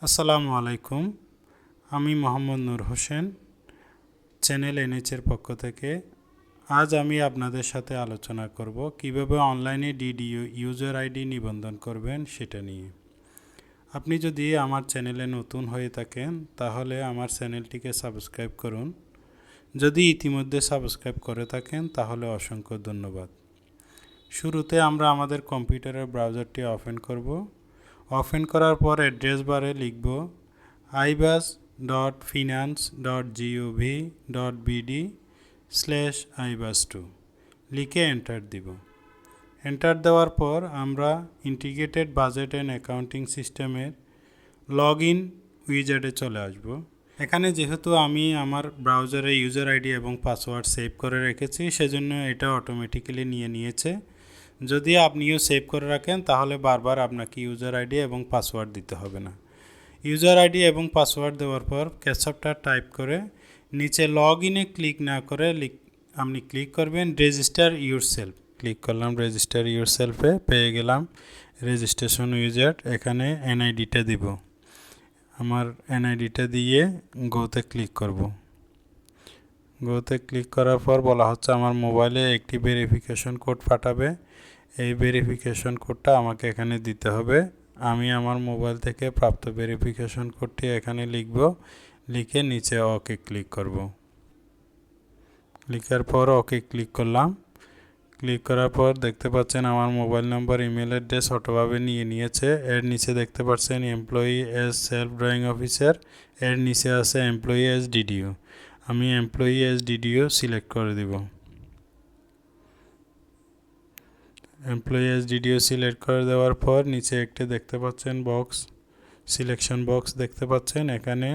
আসসালামু আলাইকুম। আমি মোহাম্মদ নূর হোসেন, চ্যানেল এনএচের পক্ষ থেকে। আজ আমি আপনাদের সাথে আলোচনা করব কিভাবে অনলাইনে ডিডিইউ ইউজার আইডি নিবন্ধন করবেন সেটা নিয়ে। আপনি যদি আমার চ্যানেলে নতুন হয়ে থাকেন তাহলে আমার চ্যানেলটিকে সাবস্ক্রাইব করুন। যদি ইতিমধ্যে সাবস্ক্রাইব করে থাকেন তাহলে অসংখ্য ধন্যবাদ। শুরুতে আমরা আমাদের কম্পিউটারের ব্রাউজারটি ওপেন করব। ওপেন করার পর অ্যাড্রেস বারে লিখব ibas.finance.gov.bd/ibas2 লিখে এন্টার দিব। এন্টার দেওয়ার পর আমরা ইন্টিগ্রেটেড বাজেট অ্যান্ড অ্যাকাউন্টিং সিস্টেমের লগ ইন উইজার্ডে চলে আসব। এখানে যেহেতু আমি আমার ব্রাউজারে ইউজার আইডি এবং পাসওয়ার্ড সেভ করে রেখেছি সেজন্য এটা অটোমেটিক্যালি নিয়েছে। যদি আপনিও সেভ করে রাখেন তাহলে বারবার আপনাকে ইউজার আইডি এবং পাসওয়ার্ড দিতে হবে না। ইউজার আইডি এবং পাসওয়ার্ড দেওয়ার পর ক্যাপচাটা টাইপ করে নিচে লগ ইনে ক্লিক না করে আপনি ক্লিক করবেন রেজিস্টার ইউরসেলফ। ক্লিক করলাম রেজিস্টার ইউরসেলফে, পেয়ে গেলাম রেজিস্ট্রেশন উইজার্ড। এখানে এনআইডিটা দিব, আমার এনআইডিটা দিয়ে গোতে ক্লিক করব। গোতে ক্লিক করার পর বলা হচ্ছে আমার মোবাইলে একটি ভেরিফিকেশন কোড পাঠাবে। এই ভেরিফিকেশন কোডটা আমাকে এখানে দিতে হবে। আমি আমার মোবাইল থেকে প্রাপ্ত ভেরিফিকেশন কোডটি এখানে লিখব, লিখে নিচে ওকে ক্লিক করব। লিখার পর ওকে ক্লিক করলাম। ক্লিক করার পর দেখতে পাচ্ছেন আমার মোবাইল নাম্বার, ইমেল অ্যাড্রেস অটোভাবে নিয়েছে। এর নিচে দেখতে পাচ্ছেন employee as self drawing officer, এর নিচে আছে এমপ্লয়ি এজ ডিডিও। আমি এমপ্লয়ি এজ ডিডিও সিলেক্ট করে দিব। এমপ্লয়ি এজ ডিডিও সিলেক্ট করে দেওয়ার পর নিচে একটি দেখতে পাচ্ছেন বক্স, সিলেকশন বক্স দেখতে পাচ্ছেন। এখানে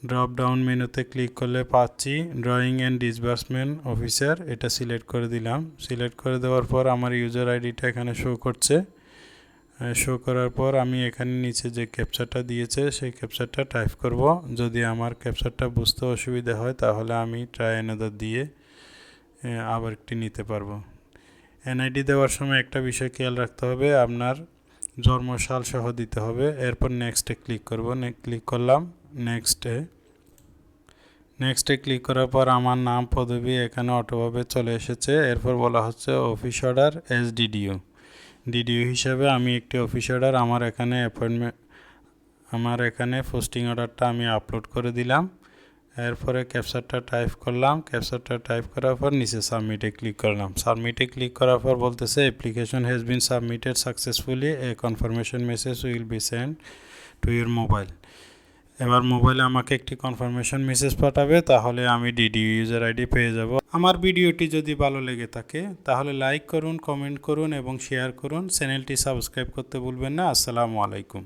ড্রপ ডাউন মেনুতে ক্লিক করলে পাচ্ছি ড্রয়িং অ্যান্ড ডিসবার্সমেন্ট অফিসার, এটা সিলেক্ট করে দিলাম। সিলেক্ট করে দেওয়ার পর আমার ইউজার আইডিটা এখানে শো করছে। শো করার পর আমি এখানে নিচে যে ক্যাপচারটা দিয়েছে সেই ক্যাপচারটা টাইপ করব। যদি আমার ক্যাপচারটা বুঝতে অসুবিধা হয় তাহলে আমি ট্রাই অ্যানাদার দিয়ে আবার একটি নিতে পারবো। এনআইডি দেওয়ার সময় একটা বিষয় খেয়াল রাখতে হবে, আপনার জন্মসাল সহ দিতে হবে। এরপর নেক্সটে ক্লিক করব। ক্লিক করলাম নেক্সটে ক্লিক করার পর আমার নাম পদবি এখানে অটোভাবে চলে এসেছে। এরপর বলা হচ্ছে অফিস অর্ডার এস ডিডিও হিসাবে আমি একটি অফিস অর্ডার আমার এখানে পোস্টিং অর্ডারটা আমি আপলোড করে দিলাম। এরপরে ক্যাপচারটা টাইপ করলাম। ক্যাপচারটা টাইপ করার পর নিচে সাবমিটে ক্লিক করলাম। সাবমিটে ক্লিক করার পর বলতেছে application has been submitted successfully, A confirmation message will be send to your mobile. এবার মোবাইলে আমাকে একটি কনফার্মেশন মেসেজ পাঠাবে, তাহলে আমি ডিডি ইউজার আইডি পেয়ে যাব। আমার ভিডিওটি যদি ভালো লেগে থাকে তাহলে লাইক করুন, কমেন্ট করুন এবং শেয়ার করুন। চ্যানেলটি সাবস্ক্রাইব করতে ভুলবেন না। আসসালামু আলাইকুম।